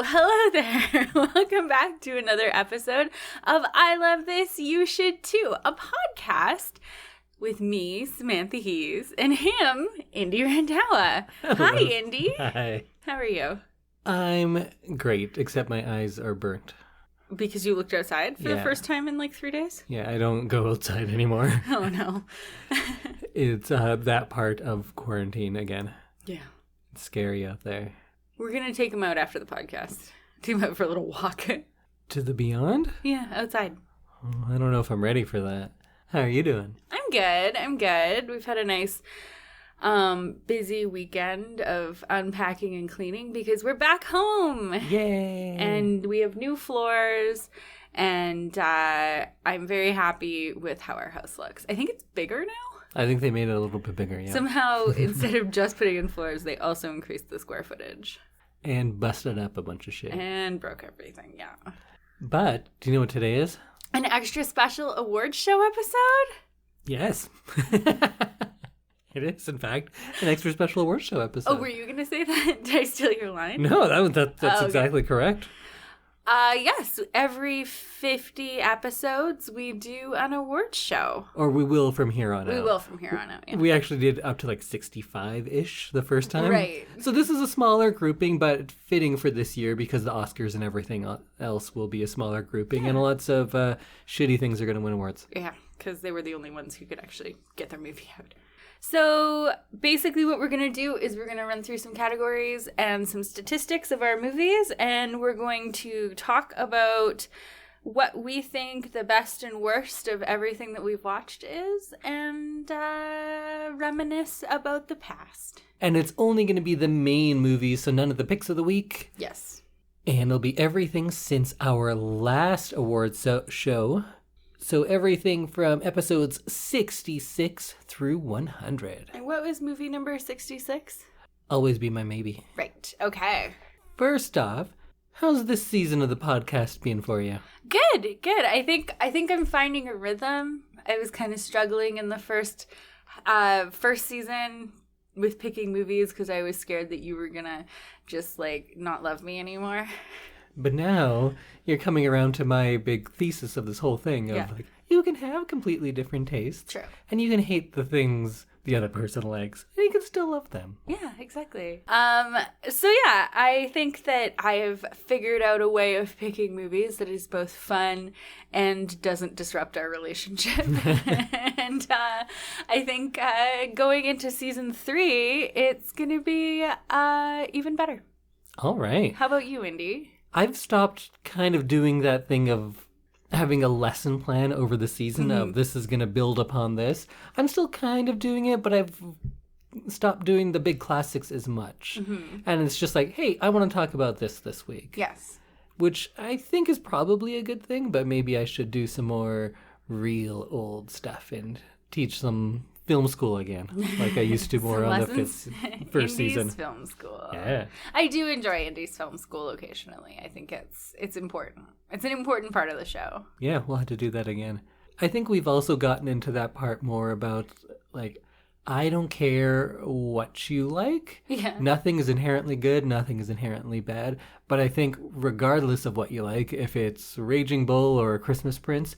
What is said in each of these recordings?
Hello there. Welcome back to another episode of I Love This, You Should Too, a podcast with me, Samantha Hees, and him, Indy Randawa. Hi, Indy. Hi. How are you? I'm great, except my eyes are burnt. Because you looked outside for the first time in like 3 days? Yeah, I don't go outside anymore. Oh, no. It's that part of quarantine again. Yeah. It's scary out there. We're going to take him out after the podcast. Take him out for a little walk. To the beyond? Yeah, outside. Oh, I don't know if I'm ready for that. How are you doing? I'm good. We've had a nice busy weekend of unpacking and cleaning because we're back home. Yay! And we have new floors, and I'm very happy with how our house looks. I think it's bigger now. I think they made it a little bit bigger, yeah. Somehow, instead of just putting in floors, they also increased the square footage. And busted up a bunch of shit. And broke everything, yeah. But, do you know what today is? An extra special awards show episode? Yes. It is, in fact, an extra special awards show episode. Oh, were you going to say that? Did I steal your line? No, that's okay. exactly correct. Yes, every 50 episodes we do an awards show. Or we will from here on out. We will from here on out, yeah. We actually did up to like 65-ish the first time. Right. So this is a smaller grouping, but fitting for this year because the Oscars and everything else will be a smaller grouping. Yeah. And lots of shitty things are going to win awards. Yeah, because they were the only ones who could actually get their movie out. So basically what we're going to do is we're going to run through some categories and some statistics of our movies, and we're going to talk about what we think the best and worst of everything that we've watched is, and reminisce about the past. And it's only going to be the main movies, so none of the picks of the week. Yes. And it'll be everything since our last awards show. So everything from episodes 66 through 100. And what was movie number 66? Always Be My Maybe. Right. Okay. First off, how's this season of the podcast been for you? Good. I think I'm finding a rhythm. I was kind of struggling in the first season with picking movies because I was scared that you were gonna just like not love me anymore. But now you're coming around to my big thesis of this whole thing of like, you can have completely different tastes. True. And you can hate the things the other person likes, and you can still love them. Yeah, exactly. So yeah, I think that I have figured out a way of picking movies that is both fun and doesn't disrupt our relationship. And I think going into season 3, it's going to be even better. All right. How about you, Indy? I've stopped kind of doing that thing of having a lesson plan over the season of this is going to build upon this. I'm still kind of doing it, but I've stopped doing the big classics as much. Mm-hmm. And it's just like, hey, I want to talk about this week. Yes. Which I think is probably a good thing, but maybe I should do some more real old stuff and teach some film school again, like I used to more on the first season. Indy's film school. Yeah. I do enjoy Indy's film school occasionally. I think it's important. It's an important part of the show. Yeah, we'll have to do that again. I think we've also gotten into that part more about, like, I don't care what you like. Yeah. Nothing is inherently good, nothing is inherently bad. But I think regardless of what you like, if it's Raging Bull or Christmas Prince,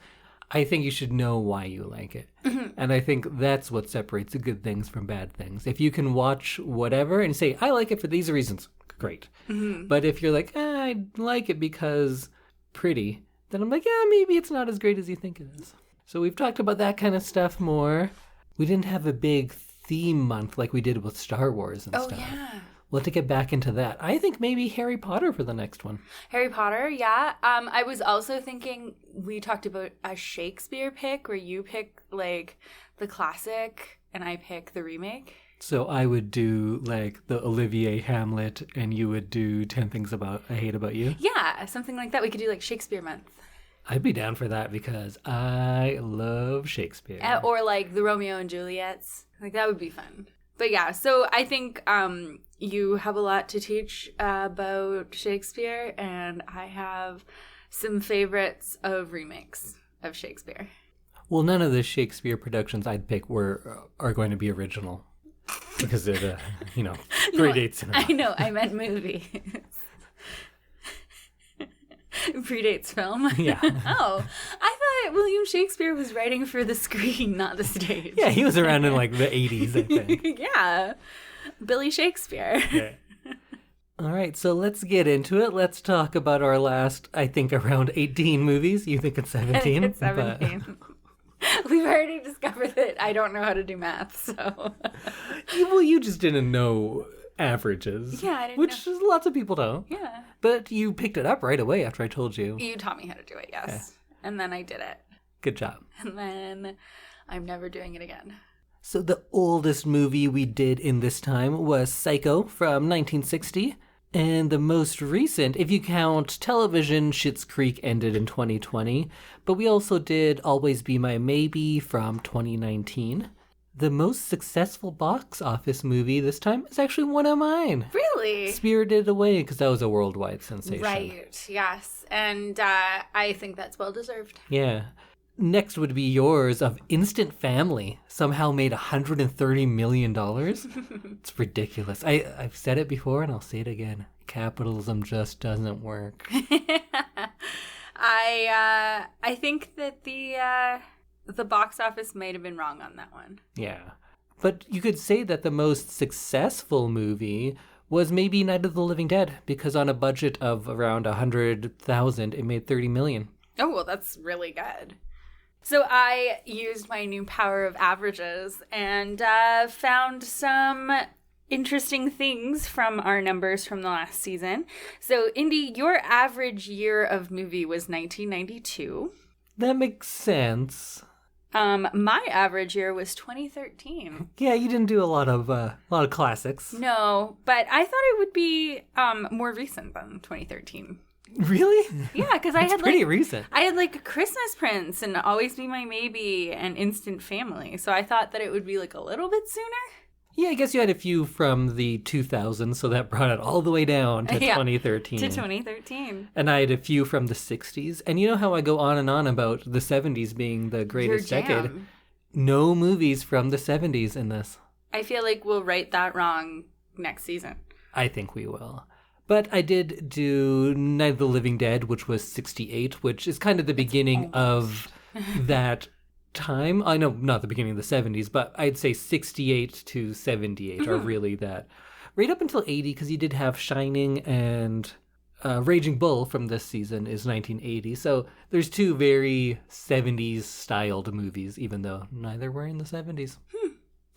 I think you should know why you like it. Mm-hmm. And I think that's what separates the good things from bad things. If you can watch whatever and say, I like it for these reasons, great. Mm-hmm. But if you're like, I like it because pretty, then I'm like, yeah, maybe it's not as great as you think it is. So we've talked about that kind of stuff more. We didn't have a big theme month like we did with Star Wars and stuff. Oh, yeah. We'll have to get back into that. I think maybe Harry Potter for the next one. Harry Potter, yeah. I was also thinking, we talked about a Shakespeare pick where you pick, like, the classic and I pick the remake. So I would do, like, the Olivier Hamlet and you would do 10 Things I Hate About You? Yeah, something like that. We could do, like, Shakespeare month. I'd be down for that because I love Shakespeare. Or, like, the Romeo and Juliets. Like, that would be fun. But yeah, so I think you have a lot to teach about Shakespeare, and I have some favorites of remakes of Shakespeare. Well, none of the Shakespeare productions I'd pick are going to be original because they're the, great eight cinema. I know, I meant movies. Predates film. Yeah. Oh, I thought William Shakespeare was writing for the screen, not the stage. Yeah, he was around in like the 80s, I think. Yeah. Billy Shakespeare. Yeah. All right, so let's get into it. Let's talk about our last, I think, around 18 movies. You think it's 17? It's 17. We've already discovered that I don't know how to do math, so. Well, you just didn't know averages. Yeah, I didn't which know. lots of people don't. Yeah. But you picked it up right away after I told you. You taught me how to do it, yes. And then I did it. Good job. And then I'm never doing it again. So the oldest movie we did in this time was Psycho from 1960. And the most recent, if you count television, Schitt's Creek ended in 2020. But we also did Always Be My Maybe from 2019. The most successful box office movie this time is actually one of mine. Really? Spirited Away, because that was a worldwide sensation. Right, yes. And I think that's well deserved. Yeah. Next would be yours of Instant Family. Somehow made $130 million. It's ridiculous. I've said it before and I'll say it again. Capitalism just doesn't work. I think that the box office might have been wrong on that one. Yeah. But you could say that the most successful movie was maybe Night of the Living Dead, because on a budget of around $100,000, it made $30 million. Oh, well, that's really good. So I used my new power of averages and found some interesting things from our numbers from the last season. So, Indy, your average year of movie was 1992. That makes sense. My average year was 2013. Yeah, you didn't do a lot of classics. No, but I thought it would be more recent than 2013. Really? Yeah, because I had pretty recent. I had like Christmas Prince and Always Be My Maybe and Instant Family. So I thought that it would be like a little bit sooner. Yeah, I guess you had a few from the 2000s, so that brought it all the way down to 2013. To 2013. And I had a few from the 60s. And you know how I go on and on about the 70s being the greatest Your jam. decade? No movies from the 70s in this. I feel like we'll right that wrong next season. I think we will. But I did do Night of the Living Dead, which was 68, which is kind of the beginning of that time. I know not the beginning of the 70s, but I'd say 68 to 78 are really that. Right up until 80, because you did have Shining and Raging Bull from this season is 1980. So there's two very 70s styled movies, even though neither were in the 70s.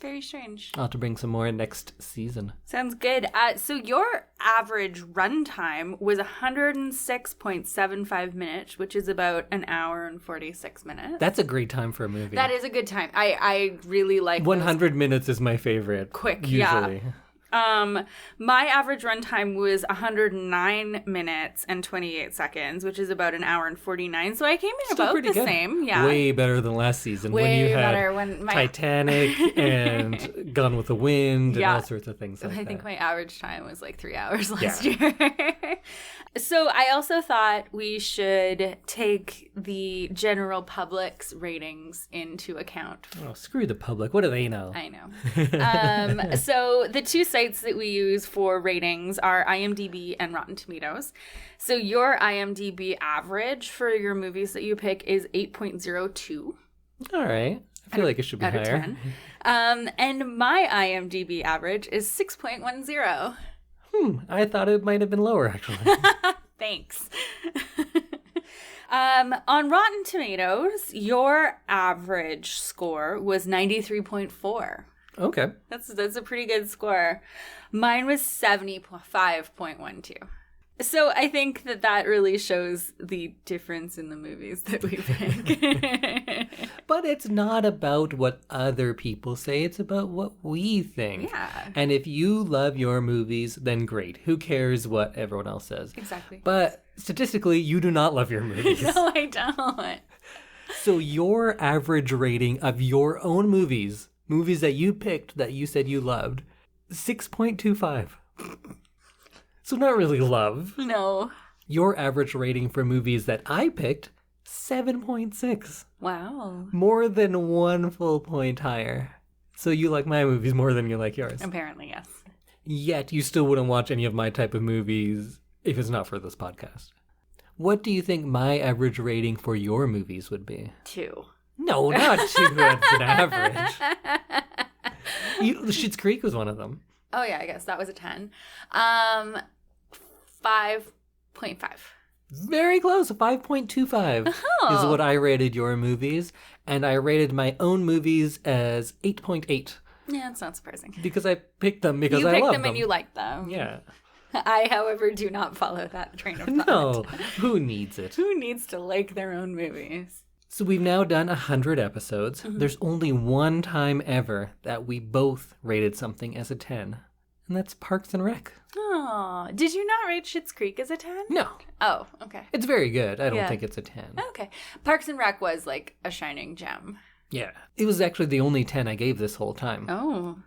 Very strange. I'll have to bring some more next season. Sounds good. So your average runtime was 106.75 minutes, which is about an hour and 46 minutes. That's a great time for a movie. That is a good time. I really like 100 minutes is my favorite. Quick, usually. yeah. My average runtime was 109 minutes and 28 seconds, which is about an hour and 49. So I came in Still about pretty the good. same. Yeah. Way better than last season when Way you had better when my Titanic and Gone with the Wind and Yeah. all sorts of things like I think that. my average time was like 3 hours last year. So I also thought we should take the general public's ratings into account. Oh, screw the public. What do they know? I know. So the two sites that we use for ratings are IMDb and Rotten Tomatoes. So your IMDb average for your movies that you pick is 8.02. All right. I feel like it should be out of higher. 10. And my IMDb average is 6.10. I thought it might have been lower, actually. Thanks. On Rotten Tomatoes, your average score was 93.4. Okay. That's a pretty good score. Mine was 75.12. So I think that really shows the difference in the movies that we pick. But it's not about what other people say. It's about what we think. Yeah. And if you love your movies, then great. Who cares what everyone else says? Exactly. But statistically, you do not love your movies. No, I don't. So your average rating of your own movies that you picked that you said you loved, 6.25. So not really love. No. Your average rating for movies that I picked, 7.6. Wow. More than 1 full point higher. So you like my movies more than you like yours. Apparently, yes. Yet you still wouldn't watch any of my type of movies if it's not for this podcast. What do you think my average rating for your movies would be? 2. No, not 2. That's an average. Schitt's Creek was one of them. Oh, yeah, I guess that was a 10. 5.5. Very close. 5.25 is what I rated your movies. And I rated my own movies as 8.8. Yeah, it's not surprising. Because I picked them because you I picked love them and you liked them. Yeah. I, however, do not follow that train of thought. No, who needs it? Who needs to like their own movies? So we've now done 100 episodes. Mm-hmm. There's only one time ever that we both rated something as a 10. And that's Parks and Rec. Oh, did you not rate Schitt's Creek as a 10? No. Oh, okay. It's very good. I don't Yeah. think it's a 10. Okay. Parks and Rec was like a shining gem. Yeah. It was actually the only 10 I gave this whole time. Oh.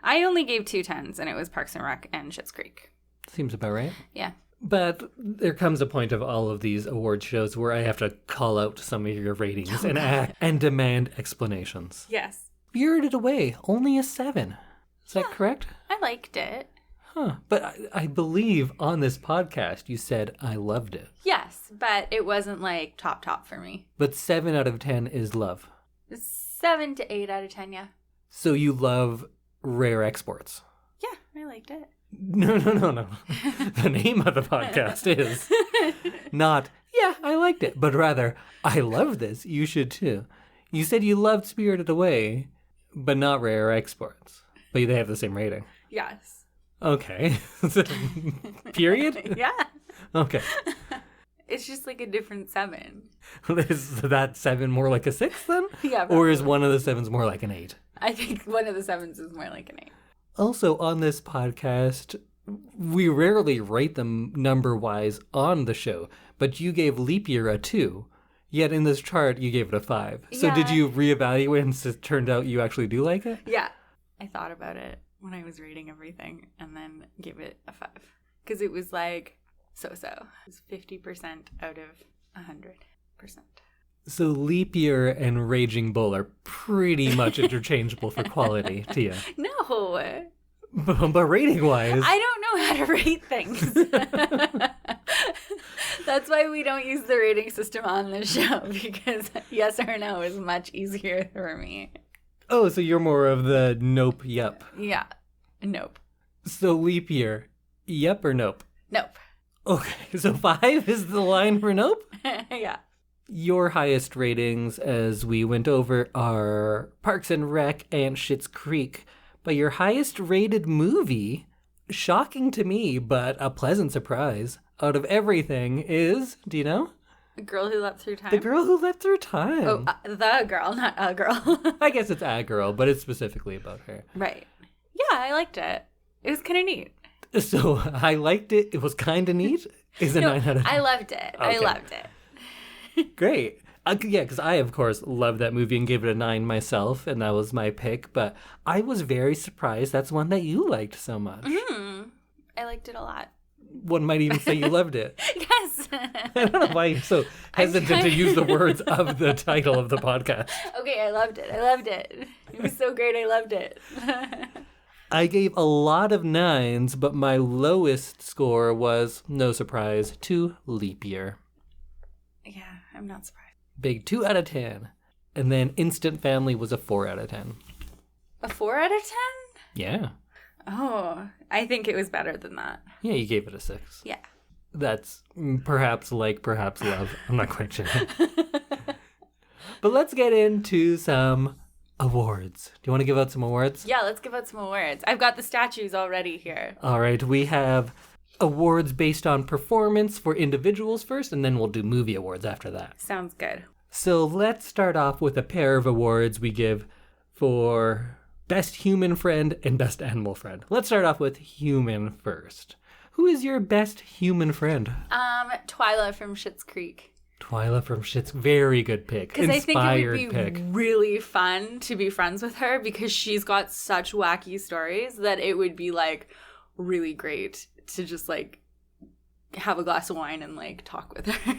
I only gave 2 10s, and it was Parks and Rec and Schitt's Creek. Seems about right. Yeah. But there comes a point of all of these award shows where I have to call out some of your ratings and demand explanations. Yes. Spirited Away, only a 7. Is that correct? I liked it. Huh. But I believe on this podcast you said I loved it. Yes, but it wasn't like top for me. But 7 out of 10 is love. 7 to 8 out of 10, yeah. So you love Rare Exports. Yeah, I liked it. No. The name of the podcast is not, yeah, I liked it, but rather, I love this. You should too. You said you loved Spirited Away, but not Rare Exports. But they have the same rating. Yes. Okay. Period? Yeah. Okay. It's just like a different 7. Is that 7 more like a 6 then? Yeah. Or is one of the 7s more like an 8? I think one of the 7s is more like an 8. Also, on this podcast, we rarely rate them number-wise on the show, but you gave Leap Year a 2, yet in this chart, you gave it a 5. So did Yeah. you reevaluate and it turned out you actually do like it? Yeah. I thought about it when I was rating everything and then gave it a 5. Because it was like so-so. It was 50% out of 100%. So Leap Year and Raging Bull are pretty much interchangeable for quality to you. No. But rating-wise... I don't know how to rate things. That's why we don't use the rating system on the show, because yes or no is much easier for me. Oh, so you're more of the nope, yep. Yeah. Nope. So Leap Year, yep or nope? Nope. Okay, so 5 is the line for nope? Yeah. Your highest ratings, as we went over, are Parks and Rec and Schitt's Creek. But your highest rated movie, shocking to me, but a pleasant surprise, out of everything is, do you know? A Girl Who Leapt Through Time. The Girl Who Leapt Through Time. Oh, the girl, not a girl. I guess it's a girl, but it's specifically about her. Right. Yeah, I liked it. It was kind of neat. So I liked it. It was kind of neat. Is a 9 out of 10. I loved it. I Okay. loved it. Great. Yeah, because I, of course, loved that movie and gave it a 9 myself, and that was my pick. But I was very surprised that's one that you liked so much. I liked it a lot. One might even say you loved it. Yes. I don't know why you're so hesitant to use the words of the title of the podcast. Okay, I loved it. I loved it. It was so great. I loved it. I gave a lot of 9s, but my lowest score was, no surprise, to Leap Year. Yeah, I'm not surprised. Big 2 out of 10. And then Instant Family was a 4 out of 10. A 4 out of 10? Yeah. Oh, I think it was better than that. Yeah, you gave it a 6. Yeah. That's perhaps like, perhaps love. I'm not quite sure. But let's get into some awards. Do you want to give out some awards? Yeah, let's give out some awards. I've got the statues already here. All right, we have awards based on performance for individuals first, and then we'll do movie awards after that. Sounds good. So let's start off with a pair of awards we give for Best Human Friend and Best Animal Friend. Let's start off with Human first. Who is your best human friend? Twyla from Schitt's Creek. Twyla from Schitt's. Very good pick. Because I think it Inspired would be pick. really fun to be friends with her because she's got such wacky stories that it would be like really great to just like have a glass of wine and like talk with her.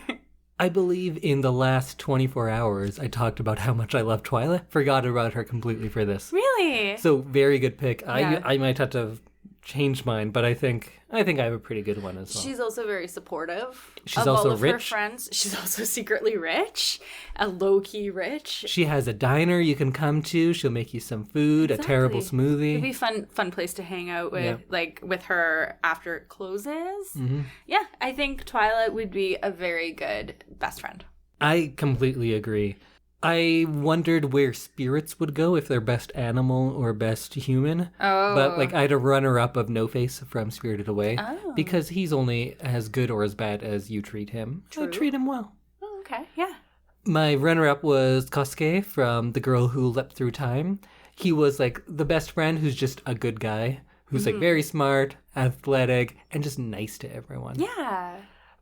I believe in the last 24 hours, I talked about how much I love Twyla. Forgot about her completely for this. Really? So very good pick. Yeah. I might have to change mine, but I think I have a pretty good one as well. She's also very supportive. She's of also all of her rich. friends. She's also secretly rich, a low key rich. She has a diner you can come to. She'll make you some food, a terrible It'd smoothie. be fun place to hang out with, like with her after it closes. Mm-hmm. Yeah, I think Twyla would be a very good best friend. I completely agree. I wondered where spirits would go, if they're best animal or best human. Oh. But like I had a runner-up of No Face from Spirited Away Oh. because he's only as good or as bad as you treat him. So True. treat him well. Oh, okay, yeah. My runner-up was Kosuke from The Girl Who Leapt Through Time. He was like the best friend who's just a good guy, who's like very smart, athletic, and just nice to everyone. Yeah.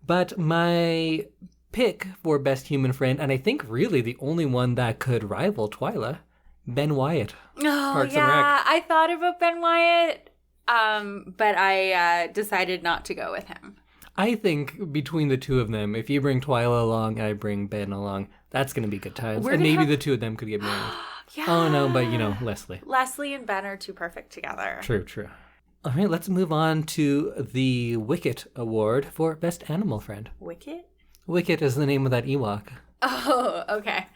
But my pick for best human friend, and I think really the only one that could rival Twyla, Ben Wyatt. Oh, Parks and yeah. Rec. I thought about Ben Wyatt, but I decided not to go with him. I think between the two of them, if you bring Twyla along, I bring Ben along, that's going to be good times. We're And gonna maybe have- the two of them could get married. Yeah. Oh no, but Leslie. Leslie and Ben are too perfect together. True. All right, let's move on to the Wicket Award for Best Animal Friend. Wicket? Wicket is the name of that Ewok. Oh, okay.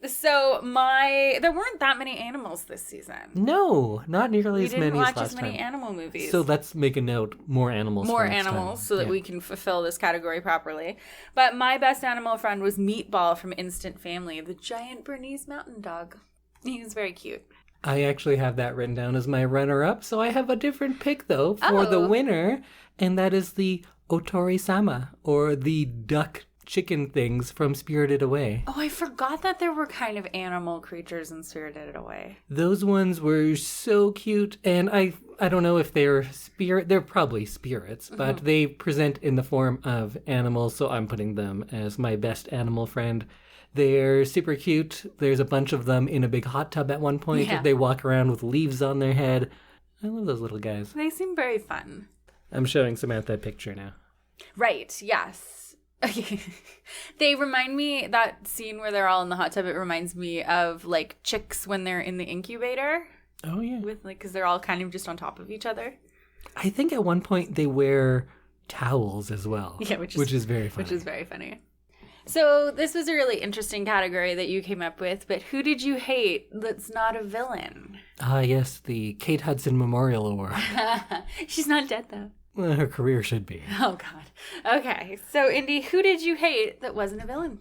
So there weren't that many animals this season. No, not nearly We as didn't many watch as last as many time. animal movies. So let's make a note, more animals. More for next animals time. so that Yeah. we can fulfill this category properly. But my best animal friend was Meatball from Instant Family, the giant Bernese mountain dog. He was very cute. I actually have that written down as my runner-up, so I have a different pick, though, for the Oh. winner, and that is the Otori-sama, or the duck chicken things from Spirited Away. Oh, I forgot that there were kind of animal creatures in Spirited Away. Those ones were so cute, and I don't know if they're they're probably spirits, but they present in the form of animals, so I'm putting them as my best animal friend. They're super cute. There's a bunch of them in a big hot tub at one point. Yeah. They walk around with leaves on their head. I love those little guys. They seem very fun. I'm showing Samantha a picture now. Right, yes. They remind me, that scene where they're all in the hot tub, it reminds me of like chicks when they're in the incubator Oh, yeah. with like, because they're all kind of just on top of each other. I think at one point they wear towels as well. Yeah, which is very funny. Which is very funny. So this was a really interesting category that you came up with, but who did you hate that's not a villain? Ah, yes, the Kate Hudson Memorial Award. She's not dead though. Well, her career should be. Oh God. Okay, so Indy, who did you hate that wasn't a villain?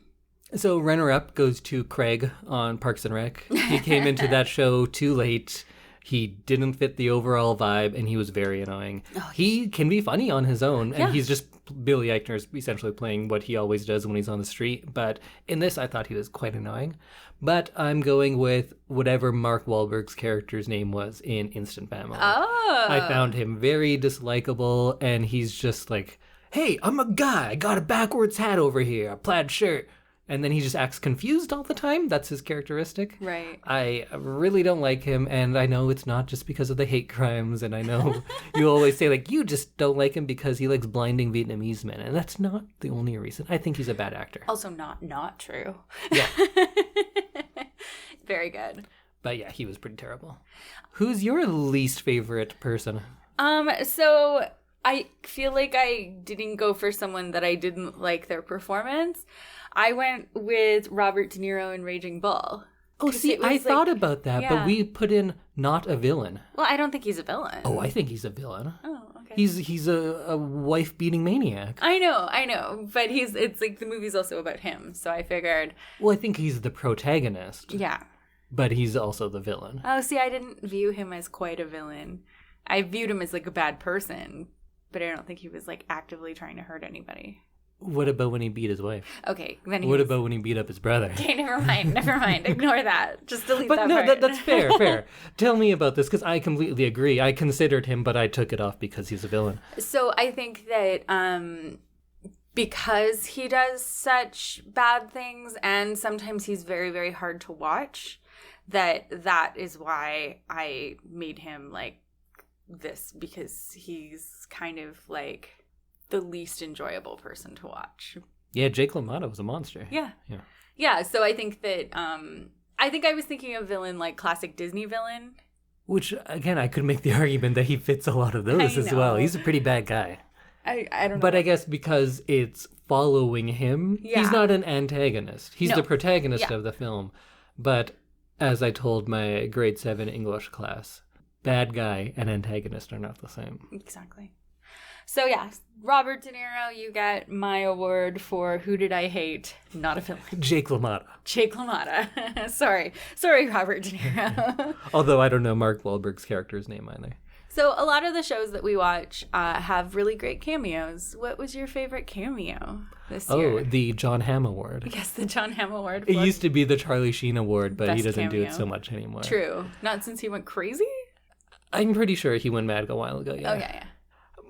So runner-up goes to Craig on Parks and Rec. He came into that show too late. He didn't fit the overall vibe, and he was very annoying. He can be funny on his own, and Yeah. he's just Billy Eichner's essentially playing what he always does when he's on the street. But in this, I thought he was quite annoying. But I'm going with whatever Mark Wahlberg's character's name was in Instant Family. Oh. I found him very dislikable, and he's just like, hey, I'm a guy. I got a backwards hat over here, a plaid shirt. And then he just acts confused all the time. That's his characteristic. Right. I really don't like him, and I know it's not just because of the hate crimes, and I know you always say, like, you just don't like him because he likes blinding Vietnamese men, and that's not the only reason. I think he's a bad actor. Also not true. Yeah. Very good. But yeah, he was pretty terrible. Who's your least favorite person? So I feel like I didn't go for someone that I didn't like their performance. I went with Robert De Niro in Raging Bull. Oh, 'Cause see, it was I like- thought about that, yeah. but we put in not a villain. Well, I don't think he's a villain. Oh, I think he's a villain. Oh, okay. He's a wife-beating maniac. I know, but it's like the movie's also about him, so I figured, Well, I think he's the protagonist, yeah. but he's also the villain. Oh, see, I didn't view him as quite a villain. I viewed him as like a bad person, but I don't think he was like actively trying to hurt anybody. What about when he beat his wife? Okay, then he What was- about when he beat up his brother? Okay, never mind. Ignore that. Just delete But that no, part. that's fair. Tell me about this, because I completely agree. I considered him, but I took it off because he's a villain. So I think that because he does such bad things and sometimes he's very, very hard to watch, that is why I made him like this, because he's kind of like the least enjoyable person to watch. Yeah, Jake LaMotta was a monster. Yeah, so I think that I was thinking of villain like classic Disney villain. Which, again, I could make the argument that he fits a lot of those I as well. know. He's a pretty bad guy. I don't know. But I guess because it's following him, Yeah. he's not an antagonist. He's No. the protagonist Yeah. of the film. But as I told my grade 7 English class, bad guy and antagonist are not the same. Exactly. So yeah, Robert De Niro, you get my award for Who Did I Hate? Not a villain. Jake LaMotta. Jake LaMotta. Sorry, Robert De Niro. Although I don't know Mark Wahlberg's character's name either. So a lot of the shows that we watch have really great cameos. What was your favorite cameo this year? Oh, the John Hamm Award. Yes, the John Hamm Award. It used to be the Charlie Sheen Award, but he Best doesn't do it cameo. so much anymore. True. Not since he went crazy? I'm pretty sure he went mad a while ago, yeah. Oh, yeah.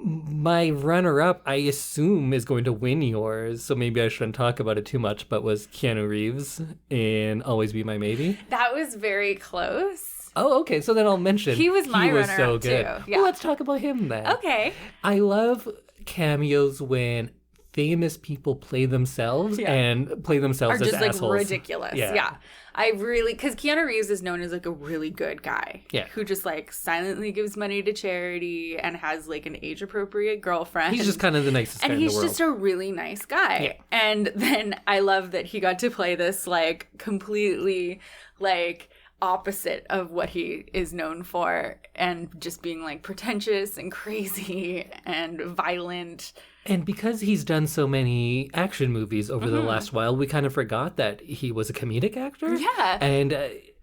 My runner-up, I assume, is going to win yours, so maybe I shouldn't talk about it too much, but was Keanu Reeves in Always Be My Maybe. That was very close. Oh, okay, so then I'll mention He was my so runner-up, good. too. Yeah. Well, let's talk about him then. Okay. I love cameos when famous people play themselves Yeah. and play themselves Are as just like assholes. ridiculous. Yeah. I really, because Keanu Reeves is known as like a really good guy. Yeah. Who just like silently gives money to charity and has like an age appropriate girlfriend. He's just kind of the nicest guy and in the he's world. just a really nice guy. Yeah. And then I love that he got to play this like completely like opposite of what he is known for and just being like pretentious and crazy and violent. And because he's done so many action movies over the last while, we kind of forgot that he was a comedic actor. Yeah. And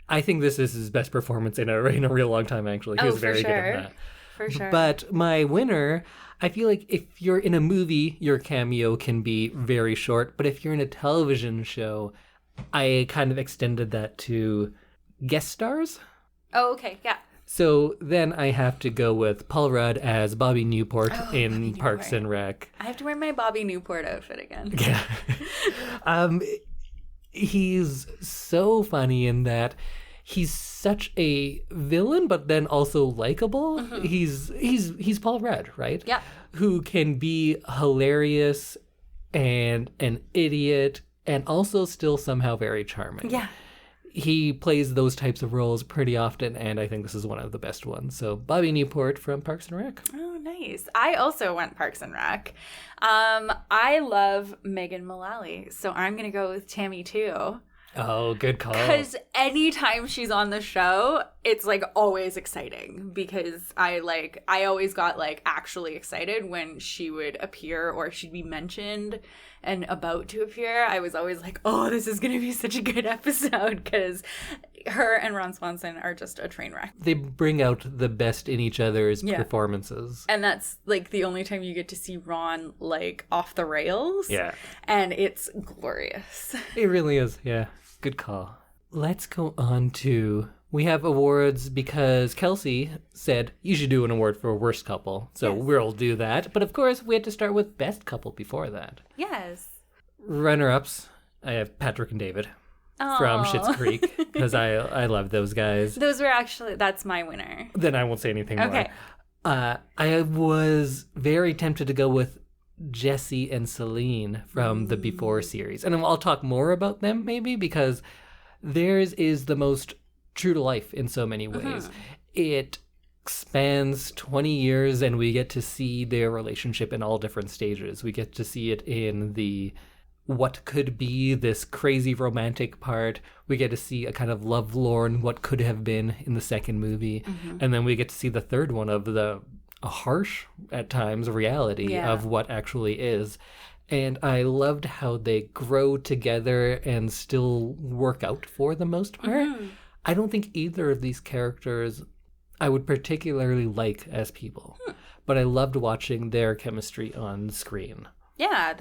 I think this is his best performance in a real long time, actually. He was very good at that. For sure. But my winner, I feel like if you're in a movie, your cameo can be very short. But if you're in a television show, I kind of extended that to guest stars. Oh, okay. Yeah. So then I have to go with Paul Rudd as Bobby Newport in Bobby Parks Newport. and Rec. I have to wear my Bobby Newport outfit again. Yeah. He's so funny in that he's such a villain, but then also likable. He's Paul Rudd, right? Yeah. Who can be hilarious and an idiot and also still somehow very charming. Yeah. He plays those types of roles pretty often, and I think this is one of the best ones. So Bobby Newport from Parks and Rec. Oh, nice. I also went Parks and Rec. I love Megan Mullally, so I'm going to go with Tammy too. Oh, good call. Because anytime she's on the show, it's like always exciting because I always got like actually excited when she would appear or she'd be mentioned and about to appear. I was always like, oh, this is going to be such a good episode because her and Ron Swanson are just a train wreck. They bring out the best in each other's Yeah. performances. And that's like the only time you get to see Ron like off the rails. Yeah. And it's glorious. It really is, yeah. Good call. Let's go on to... We have awards because Kelsey said you should do an award for worst couple. So Yes. we'll do that. But of course, we had to start with best couple before that. Yes. Runner-ups, I have Patrick and David Aw. from Schitt's Creek because I love those guys. Those were actually, that's my winner. Then I won't say anything Okay. more. I was very tempted to go with Jesse and Celine from the Before series. And I'll talk more about them maybe because theirs is the most true to life in so many ways. It spans 20 years and we get to see their relationship in all different stages. We get to see it in the what could be this crazy romantic part. We get to see a kind of lovelorn what could have been in the second movie. And then we get to see the third one of the harsh at times reality Yeah. of what actually is. And I loved how they grow together and still work out for the most part. I don't think either of these characters I would particularly like as people, but I loved watching their chemistry on screen. Yeah,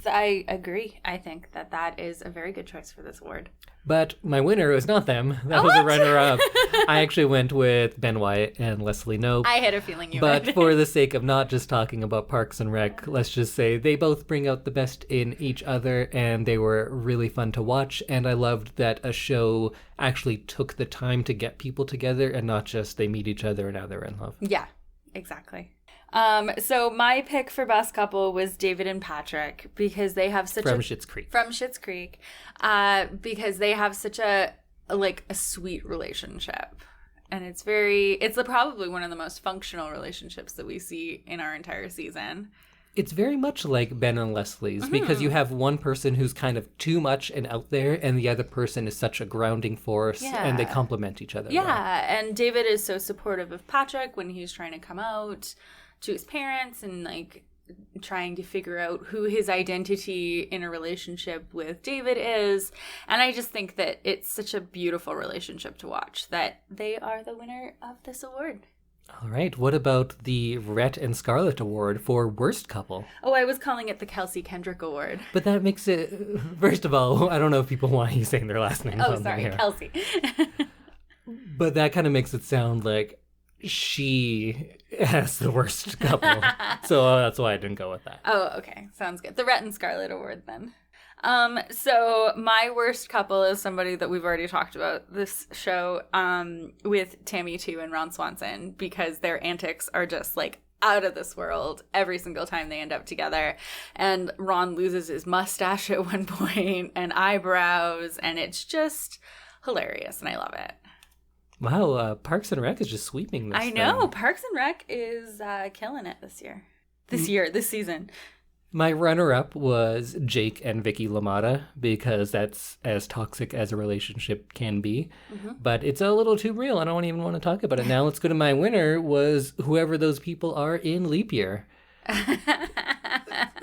I agree. I think that is a very good choice for this award. But my winner was not them. That was a runner-up. I actually went with Ben Wyatt and Leslie Knope. I had a feeling you But would. for the sake of not just talking about Parks and Rec, let's just say they both bring out the best in each other, and they were really fun to watch. And I loved that a show actually took the time to get people together and not just they meet each other and now they're in love. Yeah, exactly. So my pick for best couple was David and Patrick because they have such From a Schitt's Creek. from Schitt's Creek, because they have such a sweet relationship, And it's probably one of the most functional relationships that we see in our entire season. It's very much like Ben and Leslie's because you have one person who's kind of too much and out there, and the other person is such a grounding force, and they complement each other. Yeah, well. And David is so supportive of Patrick when he's trying to come out to his parents and like trying to figure out who his identity in a relationship with David is. And I just think that it's such a beautiful relationship to watch that they are the winner of this award. All right. What about the Rhett and Scarlett Award for Worst Couple? Oh, I was calling it the Kelsey Kendrick Award. But that makes it... First of all, I don't know if people want you saying their last name. Oh, sorry, Kelsey. But that kind of makes it sound like she has the worst couple. So that's why I didn't go with that. Oh, okay. Sounds good. The Rhett and Scarlett Award, then. So my worst couple is somebody that we've already talked about this show, with Tammy 2 and Ron Swanson, because their antics are just like out of this world every single time they end up together. And Ron loses his mustache at one point and eyebrows, and it's just hilarious, and I love it. Wow, Parks and Rec is just sweeping this I know. thing. Parks and Rec is killing it this season. My runner-up was Jake and Vicky LaMotta, because that's as toxic as a relationship can be. But it's a little too real. I don't even want to talk about it now. Let's go to my winner, was whoever those people are in Leap Year.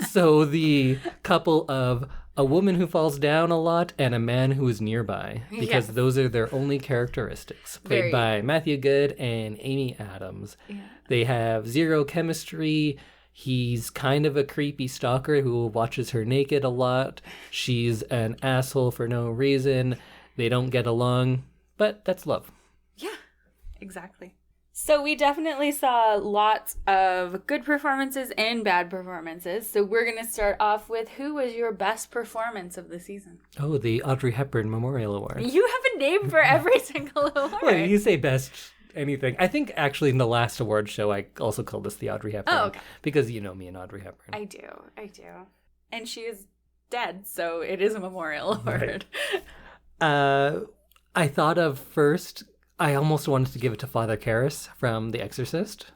So the couple of a woman who falls down a lot and a man who is nearby, because those are their only characteristics, played by Matthew Good and Amy Adams. Yeah. They have zero chemistry. He's kind of a creepy stalker who watches her naked a lot. She's an asshole for no reason. They don't get along, but that's love. Yeah, exactly. So we definitely saw lots of good performances and bad performances. So we're going to start off with, who was your best performance of the season? Oh, the Audrey Hepburn Memorial Award. You have a name for every single award. Wait, you say best anything. I think actually in the last award show, I also called this the Audrey Hepburn. Oh, okay. Because you know me and Audrey Hepburn. I do. And she is dead, so it is a memorial award. Right. I thought of first, I almost wanted to give it to Father Karras from The Exorcist.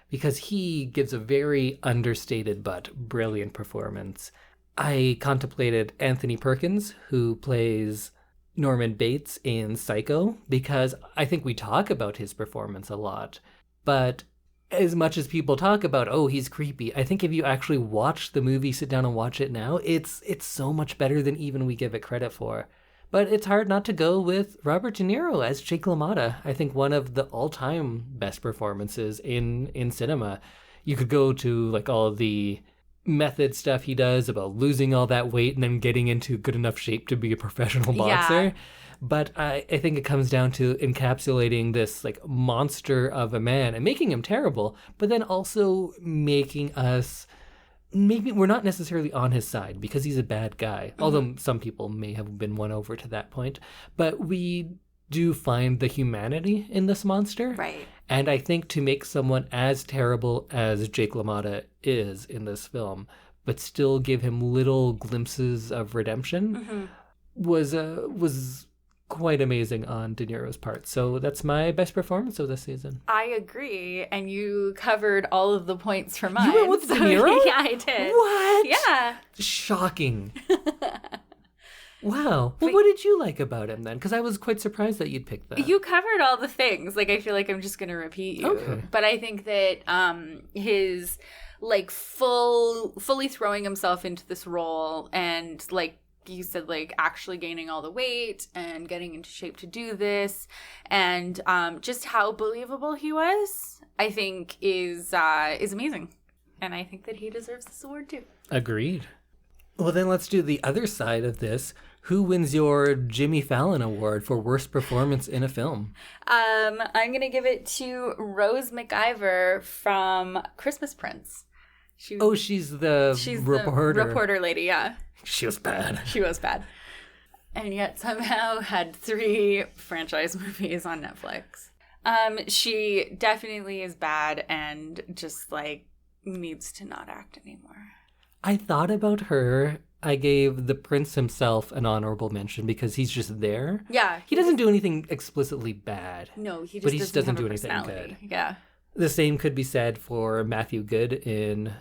Because he gives a very understated but brilliant performance. I contemplated Anthony Perkins, who plays Norman Bates in Psycho, because I think we talk about his performance a lot. But as much as people talk about, oh, he's creepy, I think if you actually watch the movie, sit down and watch it now, it's so much better than even we give it credit for. But it's hard not to go with Robert De Niro as Jake LaMotta. I think one of the all-time best performances in cinema. You could go to like all of the method stuff he does about losing all that weight and then getting into good enough shape to be a professional boxer. Yeah. But I think it comes down to encapsulating this like monster of a man and making him terrible, but then also making us, maybe we're not necessarily on his side because he's a bad guy, although some people may have been won over to that point. But we do find the humanity in this monster. Right. And I think to make someone as terrible as Jake LaMotta is in this film, but still give him little glimpses of redemption, was quite amazing on De Niro's part. So that's my best performance of this season. I agree. And you covered all of the points for mine. You went with De Niro? Yeah, I did. What? Yeah. Shocking. Wow. Well, what did you like about him then? Because I was quite surprised that you'd picked that. You covered all the things. Like, I feel like I'm just going to repeat you. Okay. But I think that his, like, fully throwing himself into this role and, like, you said, like, actually gaining all the weight and getting into shape to do this and just how believable he was, I think is amazing. And I think that he deserves this award, too. Agreed. Well, then let's do the other side of this. Who wins your Jimmy Fallon Award for worst performance in a film? I'm going to give it to Rose McIver from Christmas Prince. She's the reporter. The reporter lady, yeah. She was bad. She was bad. And yet somehow had 3 franchise movies on Netflix. She definitely is bad and just, like, needs to not act anymore. I thought about her I gave the prince himself an honorable mention because he's just there. Yeah. He doesn't do anything explicitly bad. No, he just, but he just doesn't have do a anything personality. good. Yeah. The same could be said for Matthew Good in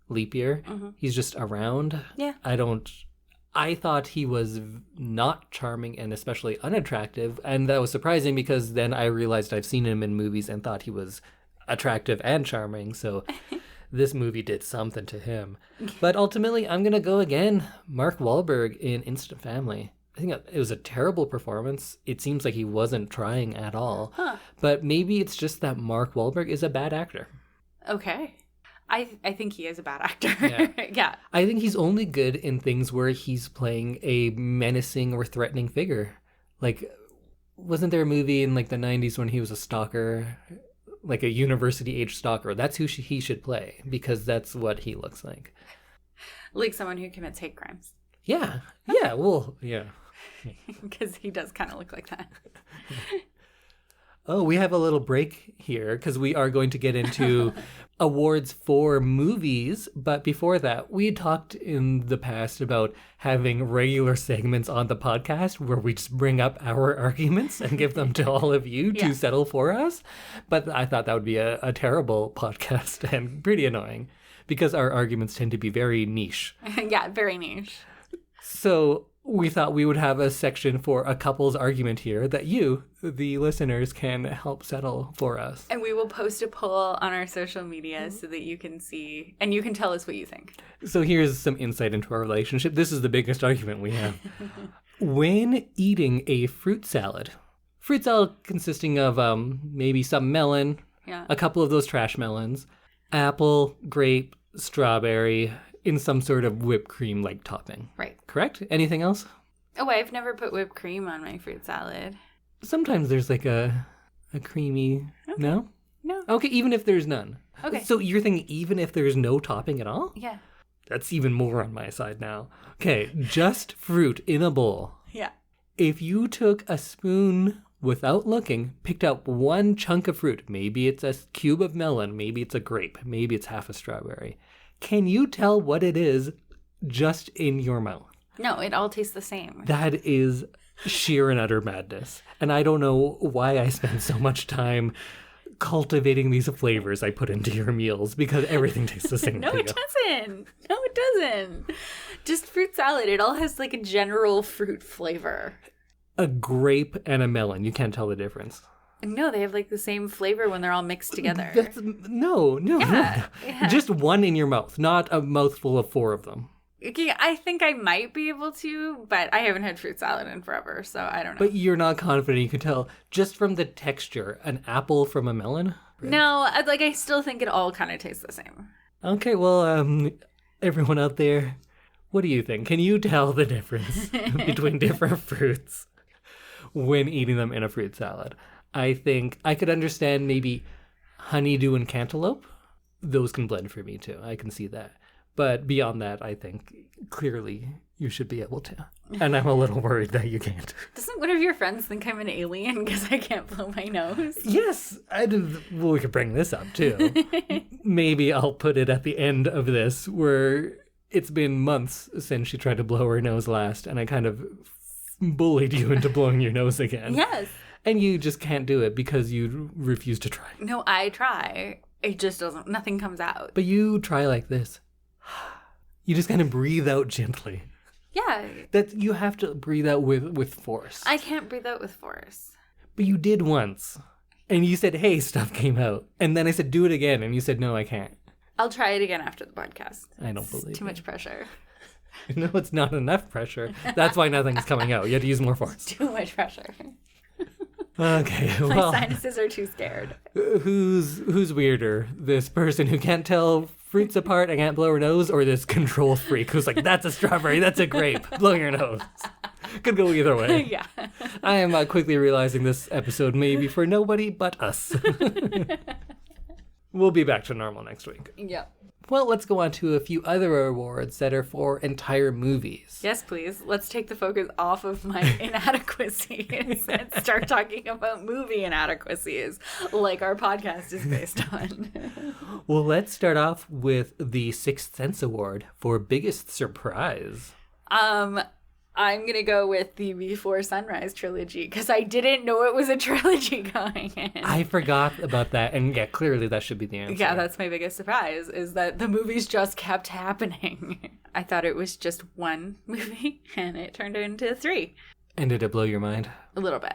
Leap Year. He's just around. Yeah. I thought he was not charming and especially unattractive, and that was surprising because then I realized I've seen him in movies and thought he was attractive and charming, so this movie did something to him. But ultimately, I'm going to go again, Mark Wahlberg in Instant Family. I think it was a terrible performance. It seems like he wasn't trying at all. Huh. But maybe it's just that Mark Wahlberg is a bad actor. Okay. I think he is a bad actor. Yeah. Yeah. I think he's only good in things where he's playing a menacing or threatening figure. Like, wasn't there a movie in like the 90s when he was a stalker, like a university-age stalker? That's who he should play because that's what he looks like. Like someone who commits hate crimes. Yeah. Yeah. Well, yeah. Because he does kind of look like that. Oh, we have a little break here because we are going to get into awards for movies. But before that, we had talked in the past about having regular segments on the podcast where we just bring up our arguments and give them to all of you to settle for us. But I thought that would be a terrible podcast and pretty annoying because our arguments tend to be very niche. Yeah, very niche. So we thought we would have a section for a couple's argument here that you, the listeners, can help settle for us. And we will post a poll on our social media so that you can see and you can tell us what you think. So here's some insight into our relationship. This is the biggest argument we have. When eating a fruit salad consisting of maybe some melon, a couple of those trash melons, apple, grape, strawberry, in some sort of whipped cream-like topping. Right. Correct? Anything else? Oh, I've never put whipped cream on my fruit salad. Sometimes there's like a creamy... Okay. No? No. Okay, even if there's none. Okay. So you're thinking even if there's no topping at all? Yeah. That's even more on my side now. Okay, just fruit in a bowl. Yeah. If you took a spoon without looking, picked up one chunk of fruit, maybe it's a cube of melon, maybe it's a grape, maybe it's half a strawberry, can you tell what it is just in your mouth? No, it all tastes the same. That is sheer and utter madness. And I don't know why I spend so much time cultivating these flavors I put into your meals because everything tastes the same. No, to it you. doesn't. No, it doesn't. Just fruit salad. It all has like a general fruit flavor. A grape and a melon. You can't tell the difference. No, they have like the same flavor when they're all mixed together. No. Yeah. Just one in your mouth, not a mouthful of four of them. Okay, I think I might be able to, but I haven't had fruit salad in forever, so I don't know. But you're not confident you can tell just from the texture, an apple from a melon? No, I still think it all kind of tastes the same. Okay, well, everyone out there, what do you think? Can you tell the difference between different fruits when eating them in a fruit salad? I think I could understand maybe honeydew and cantaloupe. Those can blend for me too. I can see that. But beyond that, I think clearly you should be able to. And I'm a little worried that you can't. Doesn't one of your friends think I'm an alien because I can't blow my nose? Yes, well, we could bring this up too. Maybe I'll put it at the end of this where it's been months since she tried to blow her nose last, and I kind of bullied you into blowing your nose again. Yes. And you just can't do it because you refuse to try. No, I try. It just doesn't, nothing comes out. But you try like this. You just kind of breathe out gently. Yeah. That you have to breathe out with force. I can't breathe out with force. But you did once. And you said, hey, stuff came out. And then I said, do it again. And you said, no, I can't. I'll try it again after the podcast. I don't believe It's too much pressure. No, it's not enough pressure. That's why nothing's coming out. You have to use more force. Too much pressure. Okay, My well, sinuses are too scared. who's weirder? This person who can't tell fruits apart and can't blow her nose, or this control freak who's like, that's a strawberry, that's a grape, blow your nose. Could go either way. Yeah. I am quickly realizing this episode may be for nobody but us. We'll be back to normal next week. Yep. Well, let's go on to a few other awards that are for entire movies. Yes, please. Let's take the focus off of my inadequacies and start talking about movie inadequacies like our podcast is based on. Well, let's start off with the Sixth Sense Award for Biggest Surprise. I'm going to go with the Before Sunrise trilogy because I didn't know it was a trilogy going in. I forgot about that. And yeah, clearly that should be the answer. Yeah, that's my biggest surprise is that the movies just kept happening. I thought it was just one movie and it turned into 3. And did it blow your mind? A little bit.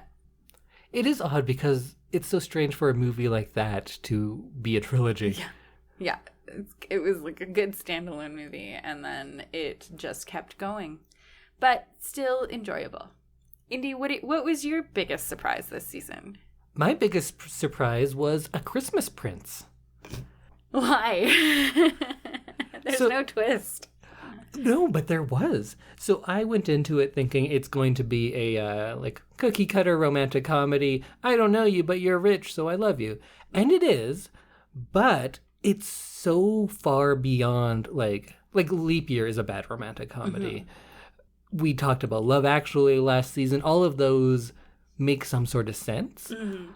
It is odd because it's so strange for a movie like that to be a trilogy. Yeah. It was like a good standalone movie and then it just kept going. But still enjoyable. Indy, what was your biggest surprise this season? My biggest surprise was A Christmas Prince. Why? There's no twist. No, but there was. So I went into it thinking it's going to be a like cookie cutter romantic comedy. I don't know you, but you're rich, so I love you. And it is, but it's so far beyond like Leap Year is a bad romantic comedy. Mm-hmm. We talked about Love Actually last season. All of those make some sort of sense. Mm-hmm.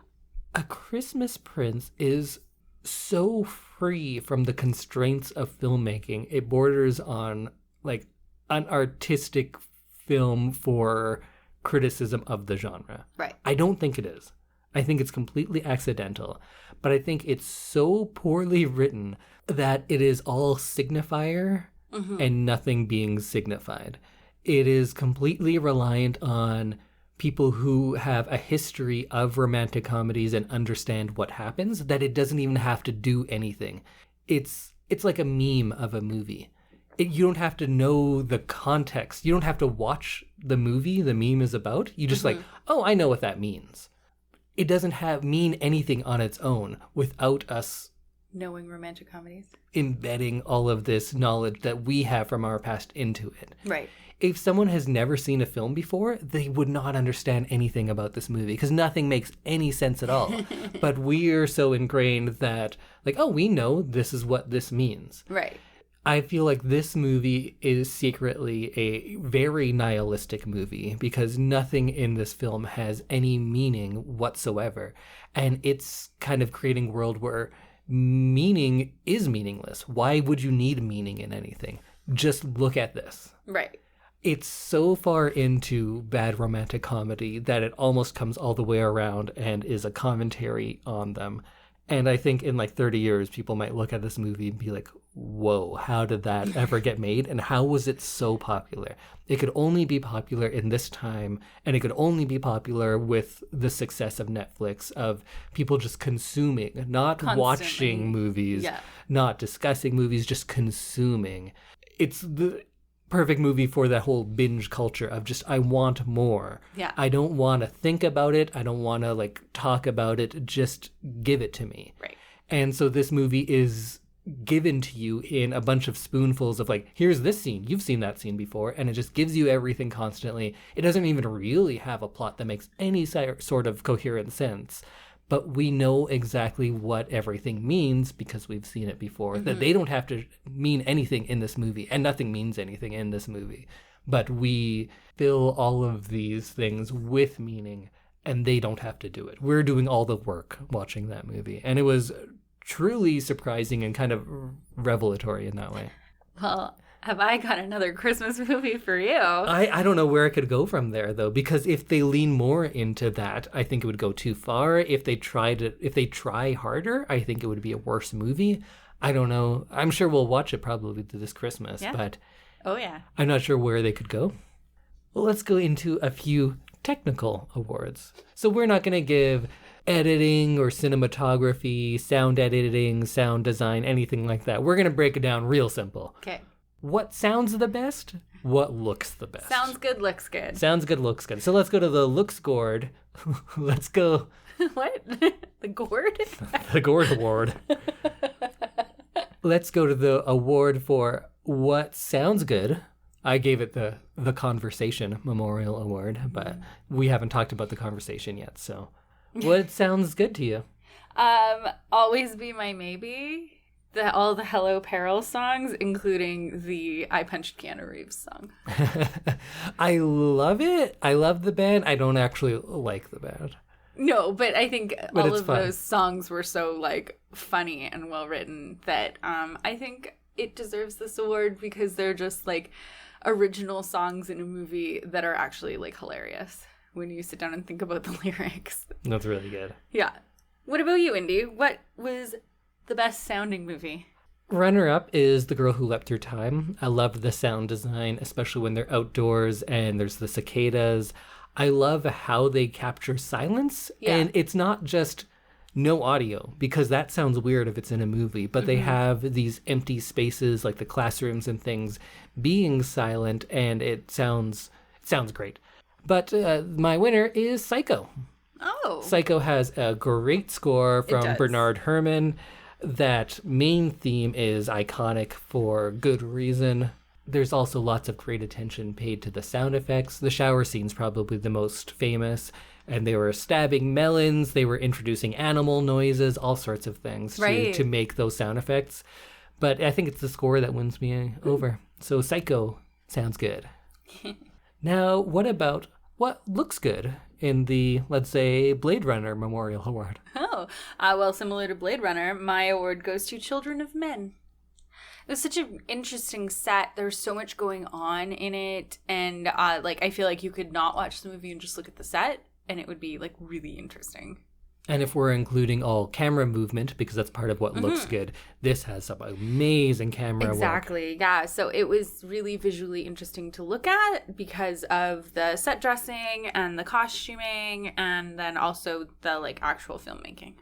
A Christmas Prince is so free from the constraints of filmmaking. It borders on like an artistic film for criticism of the genre. Right. I don't think it is. I think it's completely accidental. But I think it's so poorly written that it is all signifier and nothing being signified. It is completely reliant on people who have a history of romantic comedies and understand what happens, that it doesn't even have to do anything. It's like a meme of a movie. You don't have to know the context. You don't have to watch the movie the meme is about. You just like, oh, I know what that means. It doesn't mean anything on its own without us knowing romantic comedies. Embedding all of this knowledge that we have from our past into it. Right. If someone has never seen a film before, they would not understand anything about this movie because nothing makes any sense at all. But we're so ingrained that, like, oh, we know this is what this means. Right. I feel like this movie is secretly a very nihilistic movie because nothing in this film has any meaning whatsoever. And it's kind of creating a world where meaning is meaningless. Why would you need meaning in anything? Just look at this. Right. It's so far into bad romantic comedy that it almost comes all the way around and is a commentary on them. And I think in like 30 years, people might look at this movie and be like, whoa, how did that ever get made? And how was it so popular? It could only be popular in this time, and it could only be popular with the success of Netflix, of people just consuming, not constantly watching movies, not discussing movies, just consuming. It's the perfect movie for that whole binge culture of just, I want more. Yeah. I don't want to think about it. I don't want to like talk about it. Just give it to me. Right. And so this movie is given to you in a bunch of spoonfuls of like, here's this scene. You've seen that scene before. And it just gives you everything constantly. It doesn't even really have a plot that makes any sort of coherent sense. But we know exactly what everything means because we've seen it before. That they don't have to mean anything in this movie, and nothing means anything in this movie. But we fill all of these things with meaning, and they don't have to do it. We're doing all the work watching that movie. And it was truly surprising and kind of revelatory in that way. Well, have I got another Christmas movie for you? I don't know where it could go from there, though, because if they lean more into that, I think it would go too far. If they try harder, I think it would be a worse movie. I don't know. I'm sure we'll watch it probably this Christmas, but I'm not sure where they could go. Well, let's go into a few technical awards. So we're not going to give editing or cinematography, sound editing, sound design, anything like that. We're going to break it down real simple. Okay. What sounds the best? What looks the best? Sounds good, looks good. Sounds good, looks good. So let's go to the looks gourd. Let's go. What? The gourd? The gourd award. Let's go to the award for what sounds good. I gave it the Conversation Memorial Award, but we haven't talked about the conversation yet. So what sounds good to you? Always Be My Maybe. All the Hello Peril songs, including the I Punched Keanu Reeves song. I love it. I love the band. I don't actually like the band. No, but I think all of those songs were so like funny and well written that I think it deserves this award because they're just like original songs in a movie that are actually like hilarious when you sit down and think about the lyrics. That's really good. Yeah. What about you, Indy? What was the best sounding movie? Runner-up is The Girl Who Leapt Through Time. I love the sound design, especially when they're outdoors and there's the cicadas. I love how they capture silence. Yeah. And it's not just no audio, because that sounds weird if it's in a movie, but they have these empty spaces like the classrooms and things being silent, and it sounds great. But my winner is Psycho. Oh. Psycho has a great score from Bernard Herrmann. That main theme is iconic for good reason. There's also lots of great attention paid to the sound effects. The shower scene's probably the most famous. And they were stabbing melons. They were introducing animal noises, all sorts of things to make those sound effects. But I think it's the score that wins me over. So Psycho sounds good. Now, what about what looks good in the, let's say, Blade Runner Memorial Award? Oh, well, similar to Blade Runner, my award goes to Children of Men. It was such an interesting set. There's so much going on in it. And I feel like you could not watch the movie and just look at the set, and it would be like really interesting. And if we're including all camera movement, because that's part of what looks good, this has some amazing camera work. Exactly, yeah. So it was really visually interesting to look at because of the set dressing and the costuming, and then also the like actual filmmaking.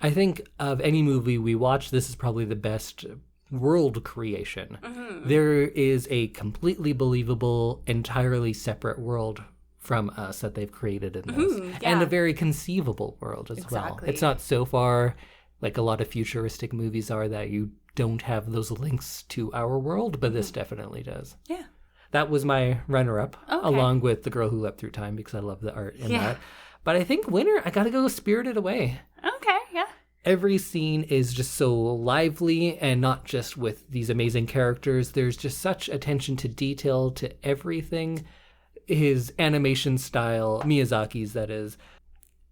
I think of any movie we watch, this is probably the best world creation. There is a completely believable, entirely separate world from us that they've created in this. And a very conceivable world as well. It's not so far like a lot of futuristic movies are that you don't have those links to our world, but this definitely does. Yeah. That was my runner-up, along with The Girl Who Leapt Through Time, because I love the art in that. But I think winner, I gotta go Spirited Away. Okay, yeah. Every scene is just so lively, and not just with these amazing characters. There's just such attention to detail to everything. His animation style, Miyazaki's that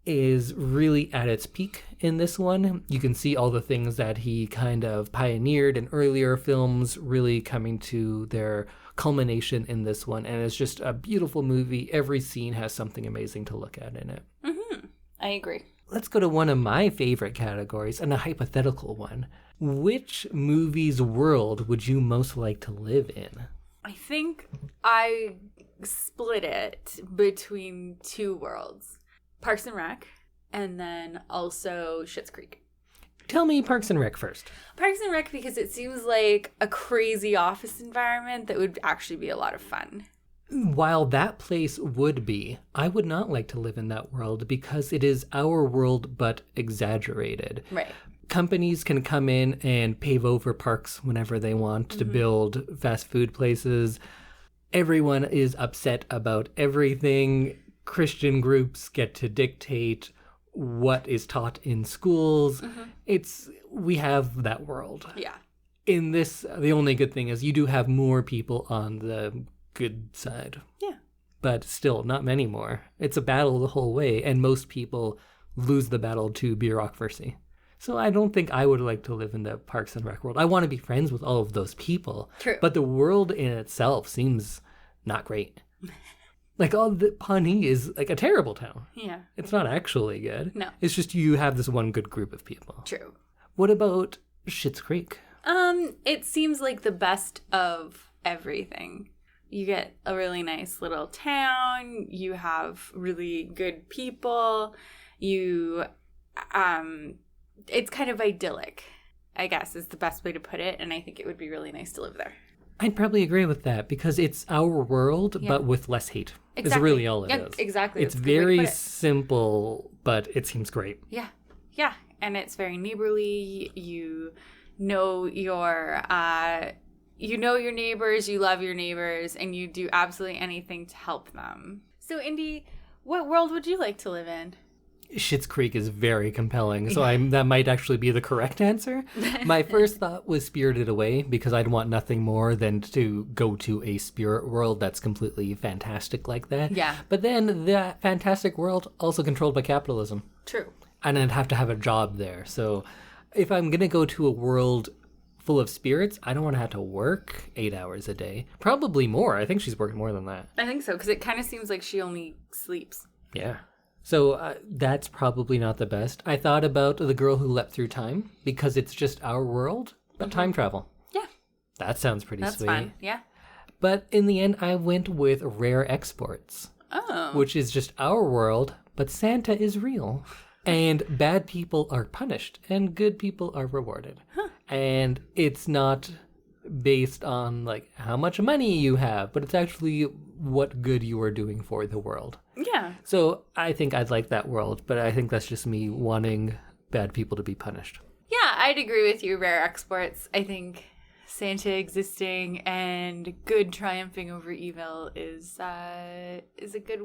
is really at its peak in this one. You can see all the things that he kind of pioneered in earlier films really coming to their culmination in this one. And it's just a beautiful movie. Every scene has something amazing to look at in it. I agree. Let's go to one of my favorite categories, and a hypothetical one. Which movie's world would you most like to live in? I think I split it between two worlds. Parks and Rec, and then also Schitt's Creek. Tell me Parks and Rec first. Parks and Rec because it seems like a crazy office environment that would actually be a lot of fun. While that place would be, I would not like to live in that world because it is our world but exaggerated. Right. Companies can come in and pave over parks whenever they want to build fast food places. Everyone is upset about everything. Christian groups get to dictate what is taught in schools. We have that world. Yeah. In this, the only good thing is you do have more people on the good side. Yeah. But still, not many more. It's a battle the whole way, and most people lose the battle to bureaucracy. So I don't think I would like to live in the Parks and Rec world. I want to be friends with all of those people. True. But the world in itself seems not great. Like, all the Pawnee is like a terrible town. Yeah. It's not actually good. No. It's just you have this one good group of people. True. What about Schitt's Creek? It seems like the best of everything. You get a really nice little town. You have really good people. It's kind of idyllic, I guess, is the best way to put it. And I think it would be really nice to live there. I'd probably agree with that because it's our world, but with less hate. Exactly. Is really all it is. Exactly. It's very simple, but it seems great. Yeah. Yeah. And it's very neighborly. You know your neighbors, you love your neighbors, and you do absolutely anything to help them. So, Indy, what world would you like to live in? Schitt's Creek is very compelling, so that might actually be the correct answer. My first thought was Spirited Away, because I'd want nothing more than to go to a spirit world that's completely fantastic like that. Yeah. But then that fantastic world also controlled by capitalism. True. And I'd have to have a job there. So if I'm going to go to a world full of spirits, I don't want to have to work 8 hours a day. Probably more. I think she's worked more than that. I think so, because it kind of seems like she only sleeps. Yeah. So that's probably not the best. I thought about The Girl Who Leapt Through Time because it's just our world, but time travel. Yeah. That sounds pretty That's sweet. fun. Yeah. But in the end, I went with Rare Exports, which is just our world, but Santa is real. And bad people are punished, and good people are rewarded. And it's not based on like how much money you have, but it's actually what good you are doing for the world. Yeah. So I think I'd like that world, but I think that's just me wanting bad people to be punished. Yeah, I'd agree with you, Rare Exports. I think Santa existing and good triumphing over evil is a good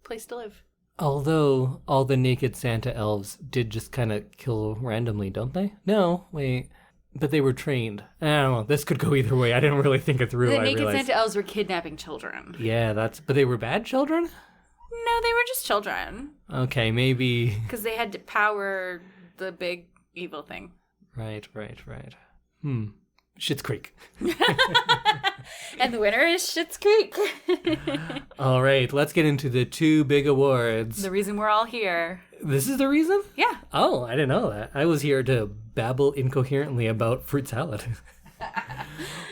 place to live. Although all the naked Santa elves did just kind of kill randomly, don't they? No, wait. But they were trained. I don't know. This could go either way. I didn't really think it through. The I naked realized. Santa elves were kidnapping children. Yeah, but they were bad children? No, they were just children. Okay, maybe. Because they had to power the big evil thing. Right. Schitt's Creek. And the winner is Schitt's Creek. All right, let's get into the two big awards. The reason we're all here. This is the reason? Yeah. Oh, I didn't know that. I was here to babble incoherently about fruit salad.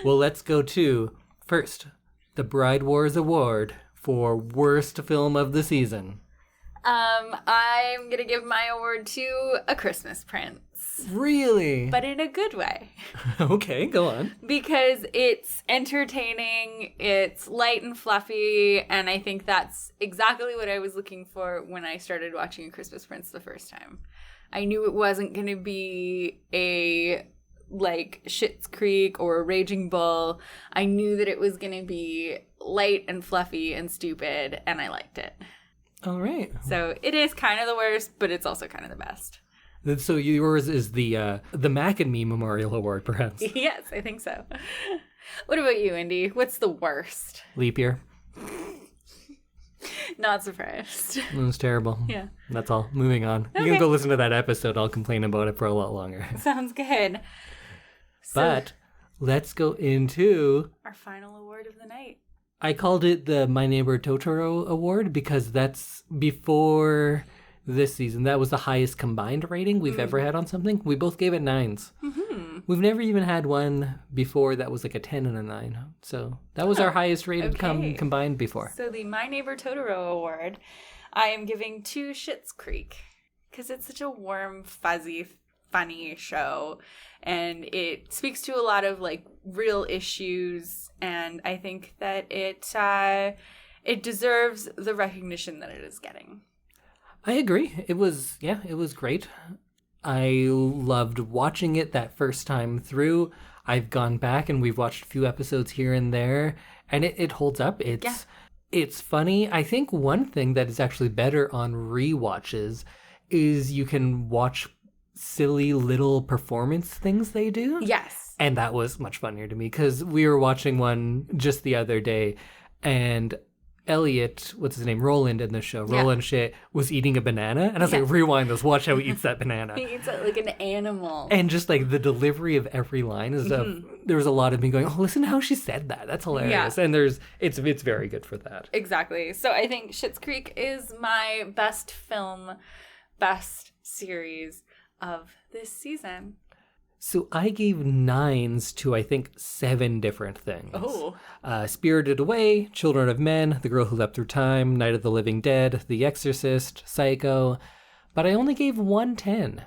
Well, let's go to, first, the Bride Wars Award for Worst Film of the Season. I'm going to give my award to A Christmas Prince. Really? But in a good way. Okay, go on. Because it's entertaining, it's light and fluffy, and I think that's exactly what I was looking for when I started watching A Christmas Prince the first time. I knew it wasn't going to be a like Schitt's Creek or a Raging Bull. I knew that it was going to be light and fluffy and stupid, and I liked it. All right. So it is kind of the worst, but it's also kind of the best. So yours is the Mac and Me Memorial Award, perhaps? Yes, I think so. What about you, Indy? What's the worst? Leap year. Not surprised. It was terrible. Yeah. That's all. Moving on. You Okay. can go listen to that episode. I'll complain about it for a lot longer. Sounds good. So, But let's go into... our final award of the night. I called it the My Neighbor Totoro Award because that's before this season. That was the highest combined rating we've ever had on something. We both gave it 9s. Mm-hmm. We've never even had one before that was like a 10 and a 9. So that was our highest rated okay. combined before. So the My Neighbor Totoro Award, I am giving to Schitt's Creek because it's such a warm, fuzzy, funny show, and it speaks to a lot of like real issues, and I think that it deserves the recognition that it is getting. I agree. It was great. I loved watching it that first time through. I've gone back and we've watched a few episodes here and there, and it holds up. It's funny. I think one thing that is actually better on rewatches is you can watch silly little performance things they do. Yes. And that was much funnier to me because we were watching one just the other day, and Elliot, what's his name, Roland in the show, Roland Shit, was eating a banana, and I was like, rewind this, watch how he eats that banana. He eats it like an animal. And just like the delivery of every line is there was a lot of me going, oh, listen to how she said that. That's hilarious. Yeah. And it's very good for that. Exactly. So I think Schitt's Creek is my best film, best series of this season. So I gave 9s to, I think, 7 different things. Oh. Spirited Away, Children of Men, The Girl Who Leapt Through Time, Night of the Living Dead, The Exorcist, Psycho. But I only gave 1 10,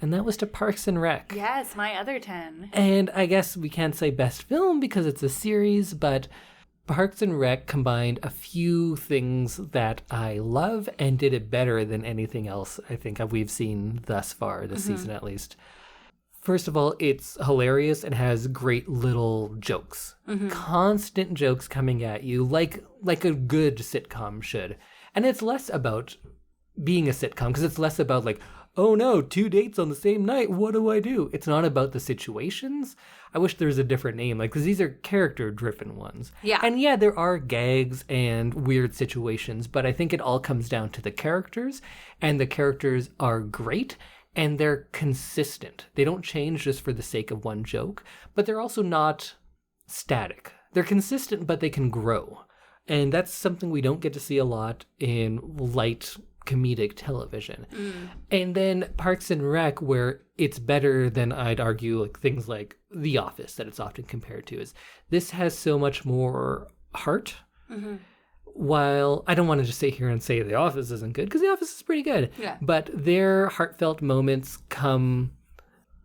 and that was to Parks and Rec. Yes, my other 10. And I guess we can't say best film because it's a series, but Parks and Rec combined a few things that I love and did it better than anything else I think we've seen thus far this season, at least. First of all, it's hilarious and has great little jokes. Constant jokes coming at you like a good sitcom should. And it's less about being a sitcom because it's less about like, oh no, 2 dates on the same night, what do I do? It's not about the situations. I wish there was a different name, like, because these are character-driven ones. Yeah. And yeah, there are gags and weird situations, but I think it all comes down to the characters, and the characters are great. and they're consistent. They don't change just for the sake of one joke, but they're also not static. They're consistent, but they can grow. And that's something we don't get to see a lot in light comedic television. And then Parks and Rec, where it's better than, I'd argue, like things like The Office that it's often compared to, is this has so much more heart. While I don't want to just sit here and say The Office isn't good, because The Office is pretty good. Yeah. But their heartfelt moments come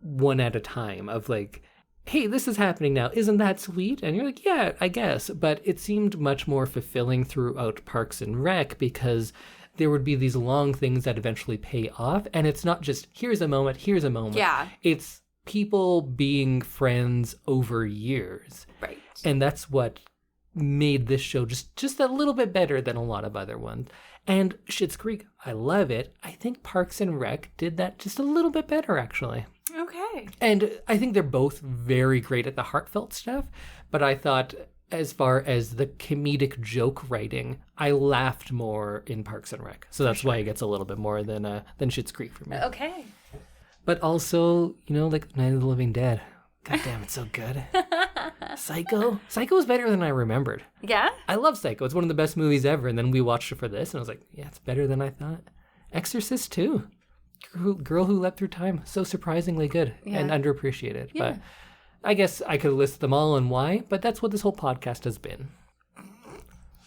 one at a time of like, hey, this is happening now. Isn't that sweet? And you're like, yeah, I guess. But it seemed much more fulfilling throughout Parks and Rec because there would be these long things that eventually pay off. And it's not just, here's a moment, here's a moment. Yeah. It's people being friends over years. Right. And that's what made this show just a little bit better than a lot of other ones. And Schitt's Creek, I love it. I think Parks and Rec did that just a little bit better, actually. Okay. And I think they're both very great at the heartfelt stuff, but I thought as far as the comedic joke writing, I laughed more in Parks and Rec. So that's why it gets a little bit more than Schitt's Creek for me. Okay. But also, like Night of the Living Dead. God damn, it's so good. Psycho is better than I remembered. Yeah? I love Psycho. It's one of the best movies ever. And then we watched it for this, and I was like, yeah, it's better than I thought. Exorcist too. Girl Who Leapt Through Time. So surprisingly good and underappreciated. Yeah. But I guess I could list them all and why, but that's what this whole podcast has been.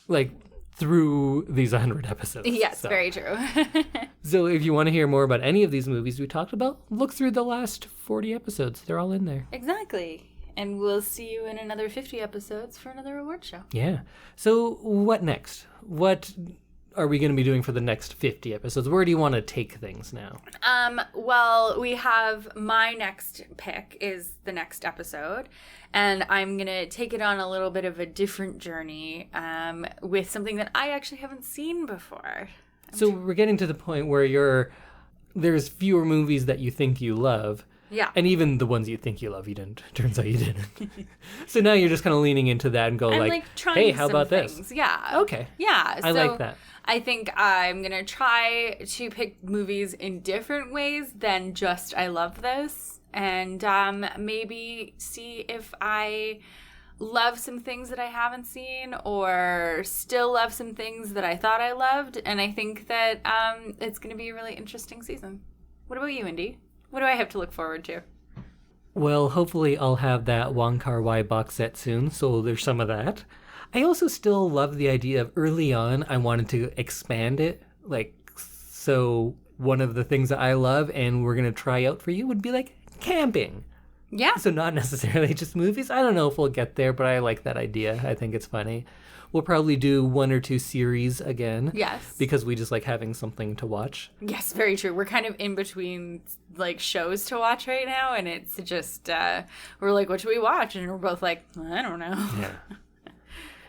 Like, through these 100 episodes. Yes, So- very true. So if you want to hear more about any of these movies we talked about, look through the last 40 episodes. They're all in there. Exactly. And we'll see you in another 50 episodes for another award show. Yeah. So what next? What are we going to be doing for the next 50 episodes? Where do you want to take things now? Well, we have my next pick is the next episode, and I'm going to take it on a little bit of a different journey with something that I actually haven't seen before. So we're getting to the point where there's fewer movies that you think you love. Yeah. And even the ones you think you love, you didn't. Turns out you didn't. So now you're just kind of leaning into that and go And like, trying hey, how some about things. this? Yeah. Okay. Yeah. I like that. I think I'm going to try to pick movies in different ways than just I love this. And maybe see if I love some things that I haven't seen or still love some things that I thought I loved. And I think that it's going to be a really interesting season. What about you, Indy? What do I have to look forward to? Well, hopefully I'll have that Wong Kar-wai box set soon, so there's some of that. I also still love the idea of early on, I wanted to expand it. Like, so one of the things that I love and we're going to try out for you would be like camping. Yeah. So not necessarily just movies. I don't know if we'll get there, but I like that idea. I think it's funny. We'll probably do 1 or 2 series again. Yes. Because we just like having something to watch. Yes, very true. We're kind of in between like shows to watch right now, and it's just we're like, what should we watch? And we're both like, I don't know. Yeah.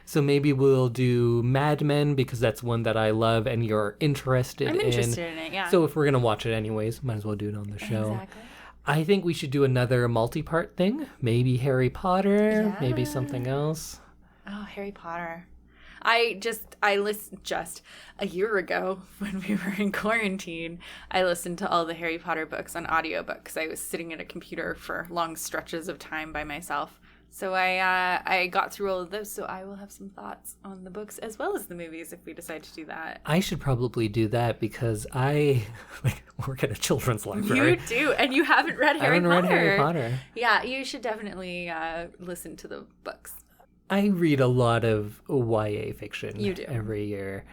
So maybe we'll do Mad Men because that's one that I love and you're interested in. I'm interested in it, yeah. So if we're going to watch it anyways, might as well do it on the show. Exactly. I think we should do another multi-part thing. Maybe Harry Potter, maybe something else. Oh, Harry Potter. I listened just a year ago when we were in quarantine. I listened to all the Harry Potter books on audiobook because I was sitting at a computer for long stretches of time by myself. So I got through all of those, so I will have some thoughts on the books as well as the movies if we decide to do that. I should probably do that because I work at a children's library. You do, and you haven't read Harry Potter. I haven't read Harry Potter. Yeah, you should definitely listen to the books. I read a lot of YA fiction You do. every year.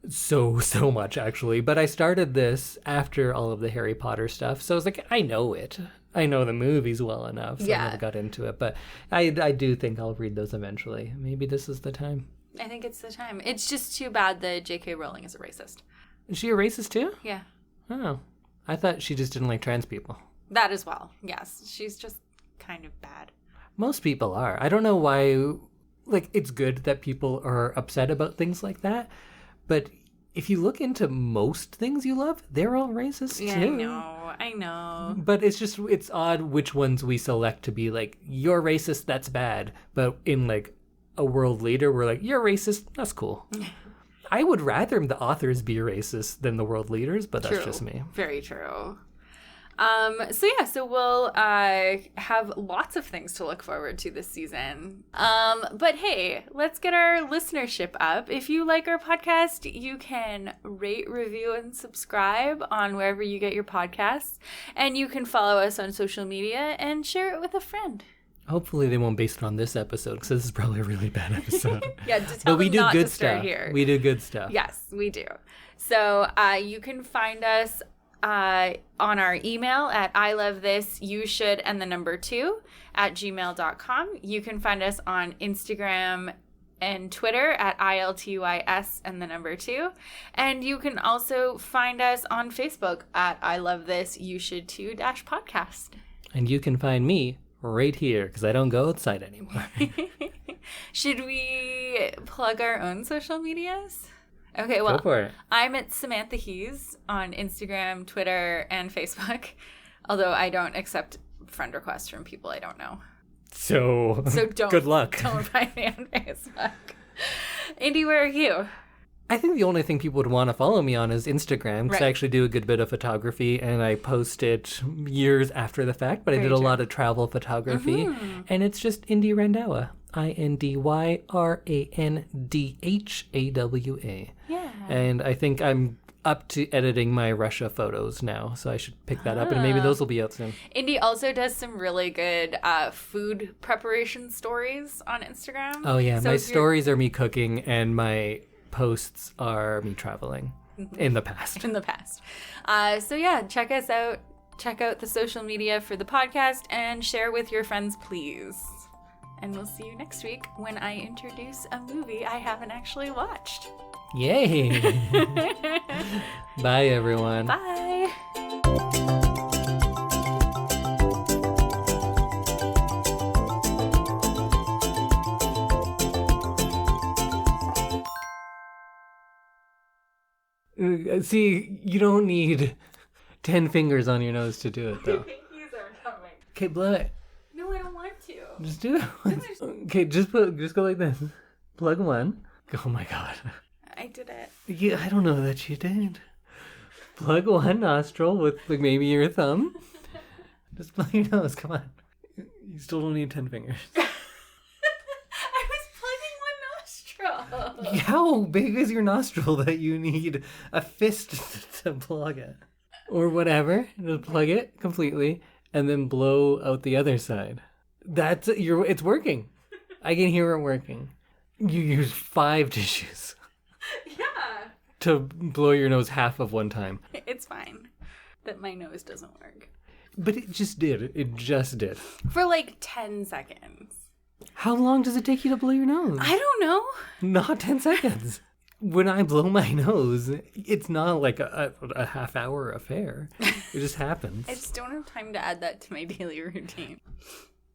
So much, actually. But I started this after all of the Harry Potter stuff. So I was like, I know it. I know the movies well enough. So I never got into it. But I do think I'll read those eventually. Maybe this is the time. I think it's the time. It's just too bad that J.K. Rowling is a racist. Is she a racist too? Yeah. Oh. I thought she just didn't like trans people. That as well. Yes. She's just kind of bad. Most people are. I don't know why. Like, it's good that people are upset about things like that. But if you look into most things you love, they're all racist Yeah, too. I know. But it's odd which ones we select to be like, you're racist, that's bad. But in like a world leader, we're like, you're racist, that's cool. I would rather the authors be racist than the world leaders, but that's True. just me. Very true. So we'll have lots of things to look forward to this season. But hey, let's get our listenership up. If you like our podcast, you can rate, review, and subscribe on wherever you get your podcasts. And you can follow us on social media and share it with a friend. Hopefully they won't base it on this episode because this is probably a really bad episode. Yeah, to tell but we them do not good to start stuff. here. We do good stuff. Yes, we do. So you can find us on our email at ilovethisyouShould and the number 2 at gmail.com. You can find us on Instagram and Twitter at ILTYS and the number 2. And you can also find us on Facebook at I Love This You Should Too podcast. And you can find me right here because I don't go outside anymore. Should we plug our own social medias? Okay, well, Go for it. I'm at Samantha Hees on Instagram, Twitter, and Facebook. Although I don't accept friend requests from people I don't know. So don't. Good luck. Don't find me on Facebook. Indy, where are you? I think the only thing people would want to follow me on is Instagram because Right. I actually do a good bit of photography and I post it years after the fact, but I Very did a true. lot of travel photography and it's just Indy Randhawa. INDYRANDHAWA. Yeah. And I think I'm up to editing my Russia photos now, so I should pick that up and maybe those will be out soon. Indy also does some really good food preparation stories on Instagram. Oh yeah, So my if you're- stories are me cooking and my posts are me traveling in the past. in the past. So yeah, check us out. Check out the social media for the podcast and share with your friends, please. And we'll see you next week when I introduce a movie I haven't actually watched. Yay! Bye everyone. Bye. See, you don't need 10 fingers on your nose to do it though. Pinkies are coming. Okay, blow it. No, I don't want to. Just do it. Okay, just go like this. Plug one. Oh my god. I did it. Yeah, I don't know that you did. Plug one nostril with like maybe your thumb. Just plug your nose. Come on. You still don't need 10 fingers. I was plugging one nostril. How big is your nostril that you need a fist to plug it? Or whatever. Just plug it completely and then blow out the other side. It's working. I can hear it working. You use 5 tissues Yeah. to blow your nose half of one time. It's fine that my nose doesn't work. But it just did. It just did. For like 10 seconds. How long does it take you to blow your nose? I don't know. Not 10 seconds. When I blow my nose, it's not like a half-hour affair. It just happens. I just don't have time to add that to my daily routine.